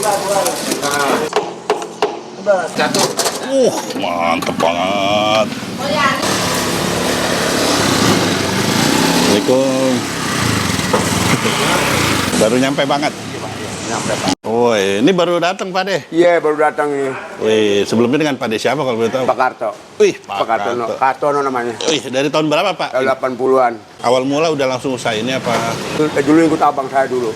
Satu. Mantep banget. Assalamualaikum. Baru nyampe banget. Nyampe, Pak. Woi, ini baru datang Pak De. Iya, baru datang ini. Wih, sebelumnya dengan Pak De siapa kalau boleh tahu? Pak Karto. Wih, Pak Kartono. Kartono namanya. Wih, dari tahun berapa Pak? Tahun 80-an. Awal mula udah langsung usaha ini apa? Dulu ikut abang saya dulu.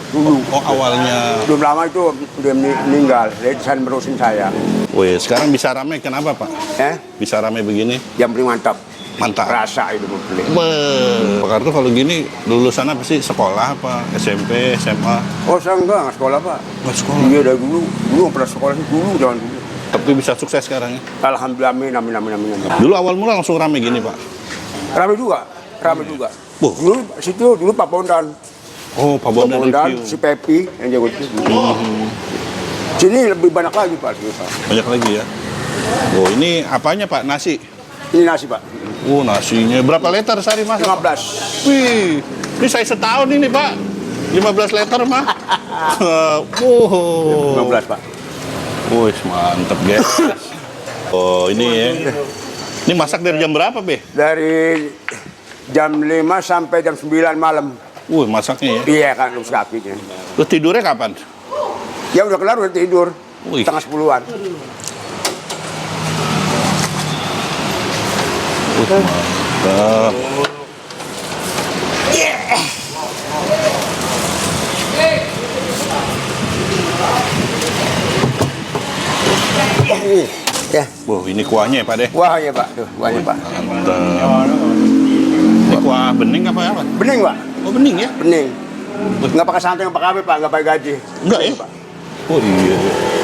Oh, awalnya. Belum lama itu udah meninggal. Jadi saya menerusin saya. Wih, sekarang bisa rame kenapa Pak? Bisa rame begini? Yang paling mantap. Mantap. Rasa itu beli. Pak Karto kalau gini lulusan apa sih? Sekolah apa? SMP, SMA? Oh, saya enggak sekolah, Pak. Nggak sekolah. Iya, dari dulu. Dulu pernah sekolah dulu, jangan dulu. Tapi bisa sukses sekarang ya? Alhamdulillah, amin. Dulu awal mula langsung rame gini Pak? Rame juga. Wah. Dulu Pak Bondan. Oh, Pak Bondan review. Si Pepi yang jago itu. Sini lebih banyak lagi, Pak. Banyak lagi ya? Oh, ini apanya Pak? Nasi? Ini nasi, Pak. Oh, nasinya. Berapa liter sehari Mas? 15. Wih, ini saya setahun ini Pak. 15 liter mah. 15, Pak. Wih, mantep guys. Oh, ini ya. Ini masak dari jam berapa, Be? Dari jam 5 sampai jam 9 malam. Wih, masaknya ya. Iya kan, lulus kakinya. Terus tidurnya kapan? Ya udah kelar, udah tidur. Wih. Setengah 10-an. Mantap. Ya. Wah, ini kuahnya ya, Pak De? Wah, ya Pak. Tuh, kuahnya, Pak. Mantap. Ini kuah bening apa ya, Pak? Bening, Pak. Oh, bening ya? Bening. Nggak pakai santai, nggak pakai apa, Pak. Nggak pakai gaji. Enggak ya? Pak. Oh iya.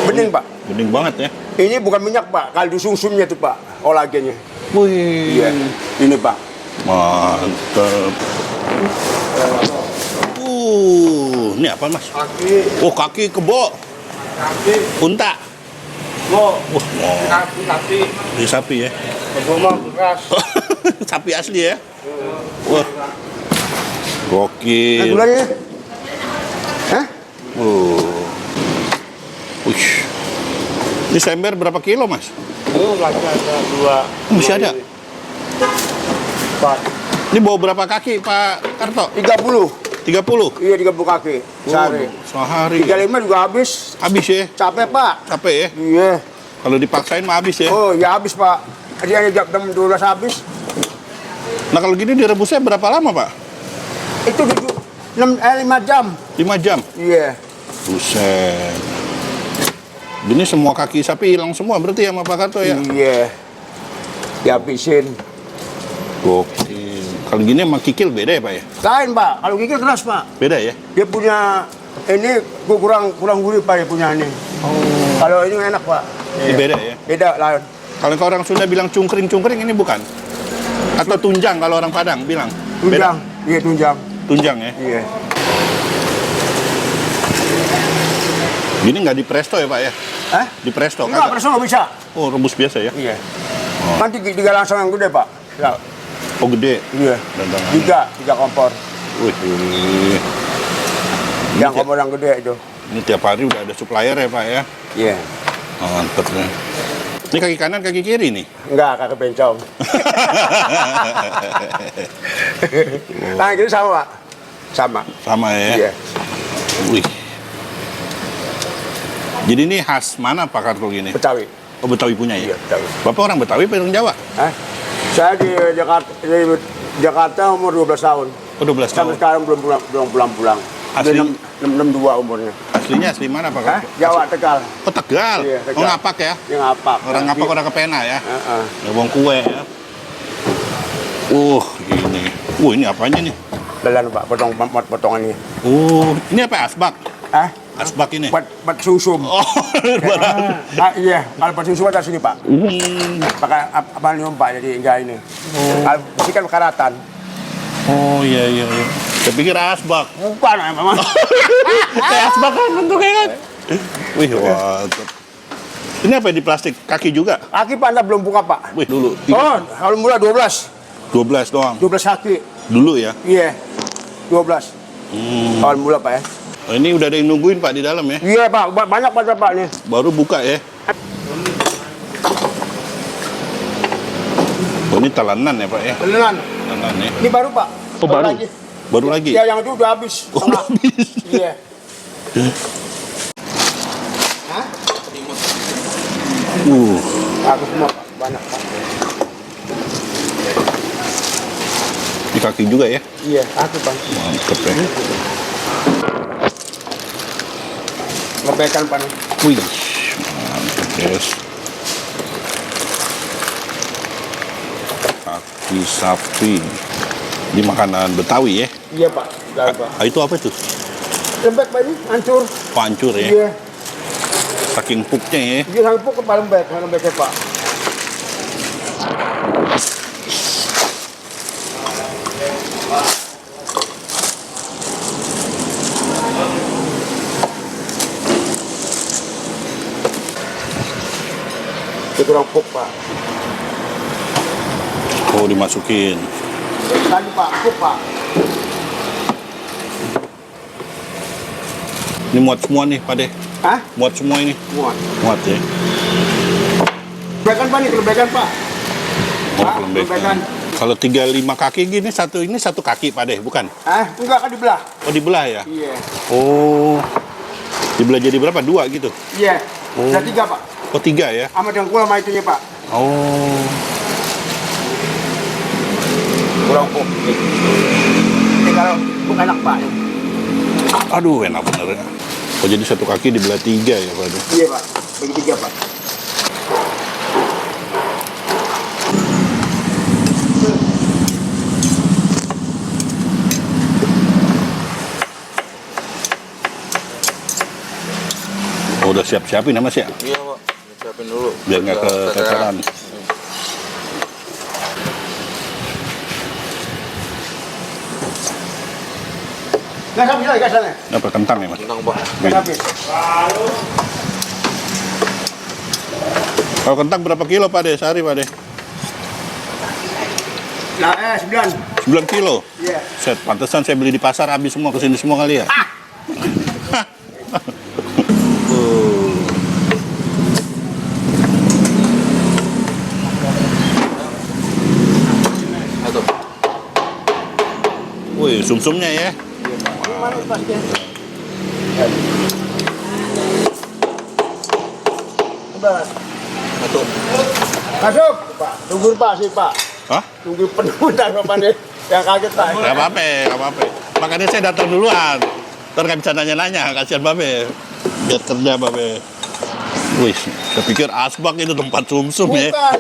Bening, Pak. Bening banget ya? Ini bukan minyak, Pak. Kaldu sumsumnya tuh, Pak. Olagennya. Wih. Iya. Ini, Pak. Mantap. Ini apa Mas? Kaki. Oh, kaki kebo. Kaki. Unta. Wah, Wah, kaki. ini sapi ya? Rumah beras. Sapi asli ya? Wah. Gokil. Gulanya? Hah? Wih. Ini sember berapa kilo Mas? Oh, masih ada 2. Masih ada? 4. Ini bawa berapa kaki Pak Karto? 30. 30? Iya, 30 kaki. Sehari. Sehari. 35 juga habis. Habis ya? Capek, Pak. Capek ya? Iya. Kalau dipaksain mah habis ya? Oh, ya habis, Pak. Dia hanya jam 12 habis. Nah kalau gini direbusnya berapa lama Pak? Itu 5 jam. 5 jam? Iya. Buset. Ini semua kaki sapi hilang semua berarti ya sama Pak Karto ya? Iya. Dihabisin. Gokil. Kalau gini sama kikil beda ya Pak ya? Lain, Pak. Kalau gigil keras, Pak. Beda ya? Dia punya ini kurang gurih, Pak, dia punya ini. Kalau ini enak, Pak. Ini beda ya? Beda lain. Kalau orang Sunda bilang cungkring-cungkring ini bukan? Atau tunjang kalau orang Padang bilang? Tunjang. Iya, tunjang. Tunjang ya? Iya. Gini nggak di presto ya Pak ya? Hah? Di presto? Enggak, kagak? presto nggak bisa. Oh rebus biasa ya? Iya. Kan tiga langsung yang gede, Pak. Ya. Oh gede? Iya. Dandangan. Tiga kompor. Wih. Yang kompor yang gede itu. Ini tiap hari udah ada supplier ya Pak ya? Iya. Mantep ya. Ini kaki kanan, kaki kiri nih? Enggak, kaki bencong. Nah, itu sama, Pak. Sama. Sama ya? Iya. Wih. Jadi ini khas mana Pak Karto gini? Betawi. Oh Betawi punya ya? Iya, Betawi. Bapak orang Betawi apa orang Jawa? Hah? Saya di Jakarta umur 12 tahun. Oh 12 tahun. Sampai sekarang belum pulang. Asli? 62 umurnya. Aslinya asli mana Pak Hah? Karto? Jawa, Tegal. Oh Tegal? Iya, Tegal. Oh Ngapak ya? Dia ngapak. Orang Ngapak orang Kepena ya? Heeh. Ngomong kue ya? Ini. Ini apanya nih? Dalam, Pak, potongannya. Ini apa asbak? Hah? Asbak ini? Buat susum. Oh, Iya, kalau buat susum ada sini, Pak. Pakai aluminium, Pak, jadi enggak ini. Kalau besi kan karatan. Oh iya. Saya pikir asbak. Bukan, memang. Kayak asbak kan bentuknya kan? Wih, mantap. Ini apa di plastik? Kaki juga? Kaki, Pak, Anda belum buka, Pak. Wih, dulu. Oh, kalau mula 12. 12 doang. 12 kaki. Dulu ya? Iya. 12. Awal mula, Pak, ya. Oh, ini udah ada yang nungguin Pak di dalam ya? Iya Pak, banyak Pak nih. Baru buka ya? Oh, ini telanan ya Pak ya? Beneran. Telanan ya? Ini baru Pak. Oh, baru? Lagi. Baru lagi? Ya yang itu udah habis. Oh, udah habis. Iya. Hah? Aku semua Pak, banyak Pak. Di kaki juga ya? Iya, aku Pak. Mantep ya. Ngebekan Pak nih. Wih, mantep guys. Kaki sapi. Ini makanan Betawi ya? Iya Pak, udah Pak. Ah, itu apa itu? Lembek Pak ini, hancur. Pancur ya? Iya. Saking empuknya ya? Dia hampuk ke lembeknya Pak. Itu kurang empuk Pak. Oh, dimasukin. Tadi Pak, empuk Pak. Ini muat semua nih Pak deh. Hah? Muat semua ini. Muat. Muat ya? Lebekan Pak nih, lebekan Pak. Oh, Hah? kelembekan. Lebekan. Kalau 35 kaki gini, satu kaki Pak deh, bukan? Enggak kan dibelah. Oh, dibelah ya? Iya. Oh. Dibelah jadi berapa? 2 gitu? Iya. Oh. Ada 3 Pak. Oh, 3 ya? Sama dengkul sama itunya Pak. Oh. Kurang empuk. Ini kalau empuk enak Pak. Aduh, enak bener ya. Oh, jadi satu kaki dibelah 3 ya Pak? Iya Pak, bagi 3 Pak. Oh, udah siap-siapin ya Mas ya? Iya Pak, siapin dulu. Biar nggak keteteran. Nggak habis lagi sana. Apa kentang ya Mas? Tentang Pak. Nggak habis. Kalau kentang berapa kilo Pak deh sehari Pak deh? Nah, 9. 9 kilo? Iya. Set, pantesan saya beli di pasar habis semua kesini semua kali ya? Satu. Wih, sumsumnya ya? Mana pasnya? Coba. Satu. Masuk, Pak. Tunggu Pak sih, Pak. Hah? Tunggu penuh dan Bapak nih. Yang kaget Pak. Gak apa-apa, gak apa-apa. Makanya saya datang duluan. Ntar gak bisa nanya-nanya, kasihan Babe. Biar kerja Babe. Wih, saya pikir asbak itu tempat sumsum ya. Bukan.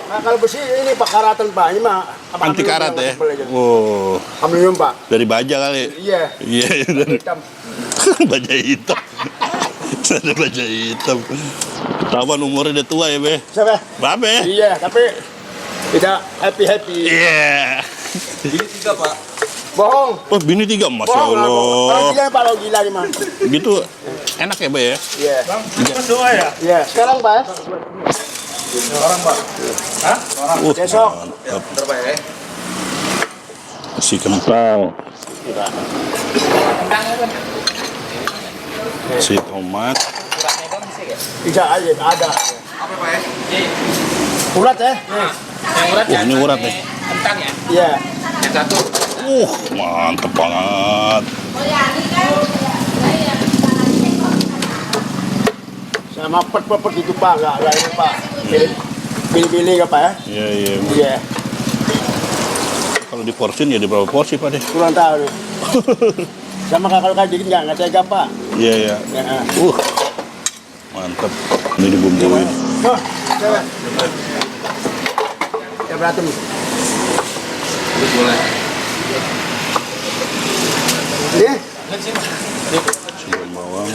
Nah, kalau besi ini Pak karatan Pak. Ini mah Anti karat ya? Oh. Oh, Aluminium Pak. dari baja kali. Iya. Iya, dari Hitam. baja hitam. Dari baja hitam. Tawan umurnya udah tua ya, Be. Siapa? Babe. Iya, tapi tidak happy. Iya. Ini 3 Pak. Bohong. Oh, bini 3, Masya Bohong lah, bohong. Kalau Allah. gila Pak, kalau gila nih Mas. Gitu enak ya, Be ya? Iya. Doa ya? Iya. Sekarang Pak. Orang Pak. Besok. Mantap. Berapa ya? Si kentang. Si tomat. Tidak aja, ada. Apa Pak ya? Urat ya? Wah, ini urat nih. Kentang ya? Iya. Yang satu. Mantep banget. Sama pet gitu Pak, nggak ini Pak. Pilih-pilih nggak Pak ya? Iya, iya. Iya. Kalau diporsin ya di berapa porsi, Pak deh? Kurang tahu nih. Sama kalau kayak dikit nggak tega Pak. Iya, iya. Ya. Mantep. Ini dibumbuin. Oh, coba. Ya berantem. Terus boleh. Ini? Sambal bawang.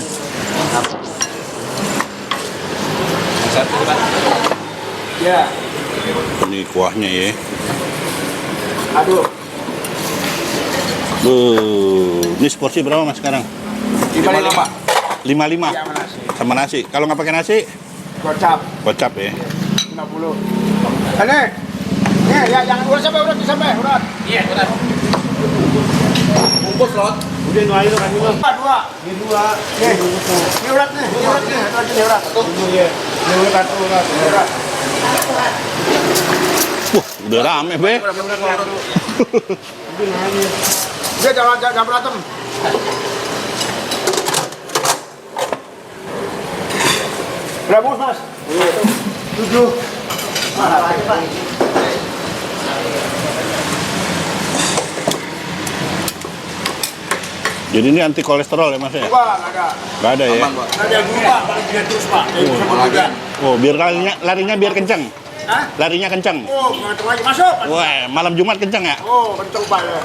Yang satu Pak. Ya. Ini kuahnya ya. Aduh. Ini seporsi berapa Mas sekarang? 55 Pak. 55 Iya sama nasi. sama nasi. Kalau nggak pakai nasi, Gocap. kocap ya. 50. Ini. Nih, ya jangan urat sampai urat. Iya, benar. Bungkus lot. Udah nu ayo kan dulu. Dua. Ini dua. Nih. Ini urat nih. Ini urat nih. Satu lagi nih urat. Ini ya. Ini urat urat. Urat. Wah, udah rame, Be. Dia jangan berantem. Berapa mas? 7. Jadi ini anti kolesterol ya, Mas ya? Enggak ada. Nggak ada ya? Aman, Pak. Nggak ada dulu pak, paling tidak terus pak. Lagi. Oh, biar larinya biar kencang. Hah? Larinya kencang. Oh, ngantung lagi masuk. Wah, malam Jumat kencang ya? Oh, kenceng pak ya.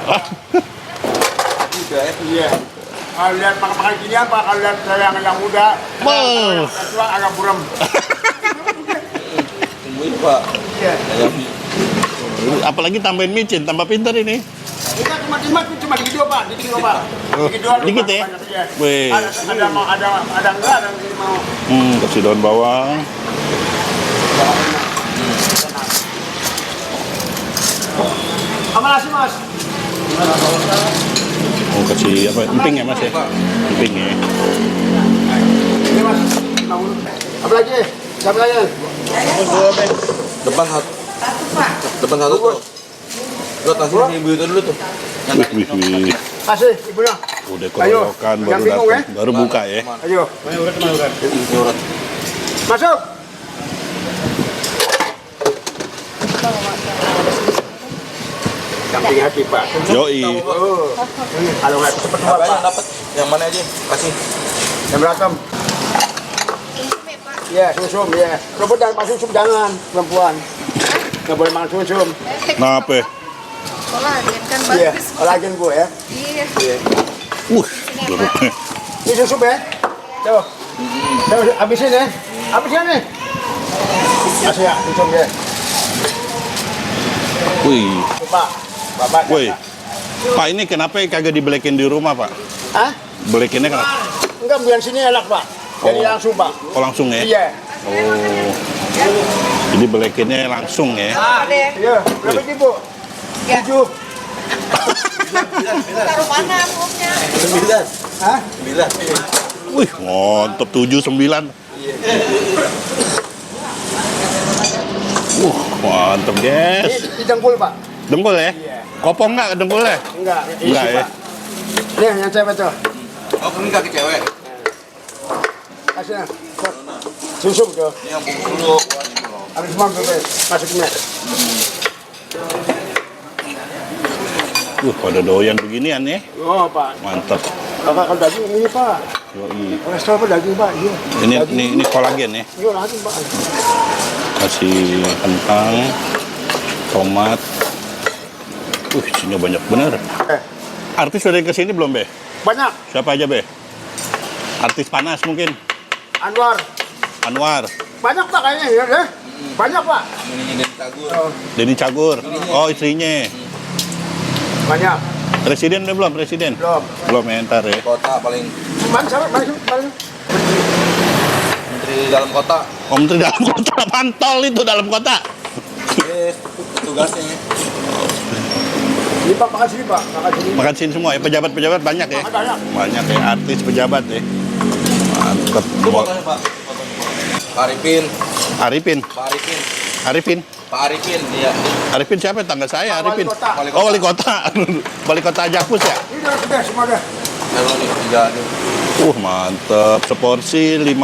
Udah ya. Iya. Kalau lihat makan gini apa? Kalau lihat saya yang muda, Wow. yang tua agak buram. Tungguin Pak. Iya. Apalagi tambahin micin, tambah pintar ini. Kita cuma di video pak, di video pak. Oh, Di video dikit ya? banyak, iya. Wih. Ada mau ada enggak ada yang mau. Kasih daun bawang. Apa nasi mas? Oh, kasih apa? Emping ya, Mas ya? Emping ya. Ini mas. Apa lagi? Siapa lagi? Depan satu. Depan satu tuh. Lo kasih si ibu itu dulu tuh. Wih, wih, wih. Kasih ibunya. Udah Ayo, keroyokan baru yang bingung, datang, baru buka ya. Ayo, Mana urat mana urat. Ini urat. masuk. Camping hati pak. Yoi. Oh, kalau nggak cepet Apa pak. yang dapat? Yang mana aja? Kasih. Yang berantem. Iya, sumsum ya. Robot jangan makan sumsum jangan, perempuan. Nggak boleh makan sumsum. Kenapa? Kolagen kan Iya, bagus. kolagen bu ya. Iya. Jeruknya. Ini susu ya. Tuh. Tuh, habisin ya. Habisin nih. Kasih ya, sumsum ya. Wih. Tuh, Pak. Bapak. Wih. Pak, ini kenapa kagak dibelekin di rumah, Pak? Hah? Belekinnya kenapa? Enggak, bulan sini enak, Pak. Jadi Oh. langsung, Pak. Oh, langsung ya? Iya. Oh. Jadi belekinnya langsung ya? Iya. Berapa sih, Bu? Ya. 7. Taruh mana amplopnya? 9. Hah? 9. Wih, mantap 7-9. Mantap, guys. Ini dengkul, Pak. Dengkul ya? Kopong nggak dengkulnya? Enggak, Enggak isi, ya? Pak. Nih, yang cewek tuh. Oh, ini kaki cewek. Kasih. Sumsum tuh. Ini yang bungkus dulu. Habis semua tuh, masukin. Pada doyan beginian ya? Oh, Pak. Mantap. Kalau daging ini, Pak. Yoi. Kolesterol apa daging, Pak? Iya. Ini kolagen ya? Iya, daging, Pak. Kasih kentang, tomat. Isinya banyak bener. Artis udah kesini belum, Be? Banyak. Siapa aja, Be? Artis panas mungkin? Anwar. Anwar, Banyak, Pak, kayaknya. Ya. Banyak, Pak. Ini tagur. Oh, Denny Cagur. Oh, istrinya. banyak. Presiden udah belum? Presiden? Belum. Belum ya, ntar ya. Kota paling Mana siapa? Mana? menteri dalam kota. Oh, Menteri dalam kota, pantol itu dalam kota. Yes, tugasnya. Ini, Pak, makan sini, Pak. Makan sini. Makan sini semua ya, pejabat-pejabat banyak ya? Banyak. Banyak ya, artis pejabat ya. Mantep. Itu fotonya Pak. Pak Arifin. Arifin, Pak Arifin. Arifin. Pak Arifin, iya. Arifin siapa? Tangga saya, Wali Arifin. kota. Oh, wali kota. Wali kota Jakpus ya? Ini udah semua dah. Kalau nih, 3 nih. Mantep. Seporsi 55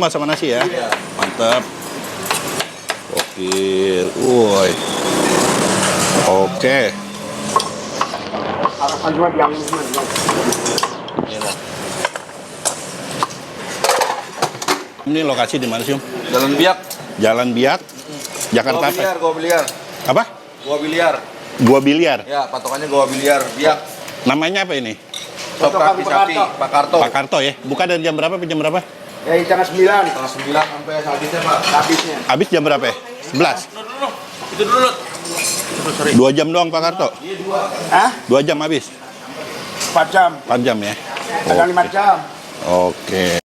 sama nasi ya? Iya. Mantep. Oke. Woi. Oke. Harapan cuma yang ini. Ini lah. Ini lokasi di mana sih, Om? Jalan Biak. Jalan Biak, Jakarta apa? Goa biliar. Apa? Goa biliar. Gua Biliar. Ya, patokannya Goa biliar. Biak. Namanya apa ini? Sop kaki sapi. Pak Karto. Pak Karto ya? Buka dari jam berapa sampai jam berapa? Ya, di tanggal 9. Tanggal 9 sampai habisnya Pak. Habisnya. Habis jam berapa ya? 11? Itu dulu. 2 jam doang Pak Karto? Hah? 2 jam habis? 4 jam. 4 jam ya? Ada 5 jam. Oke.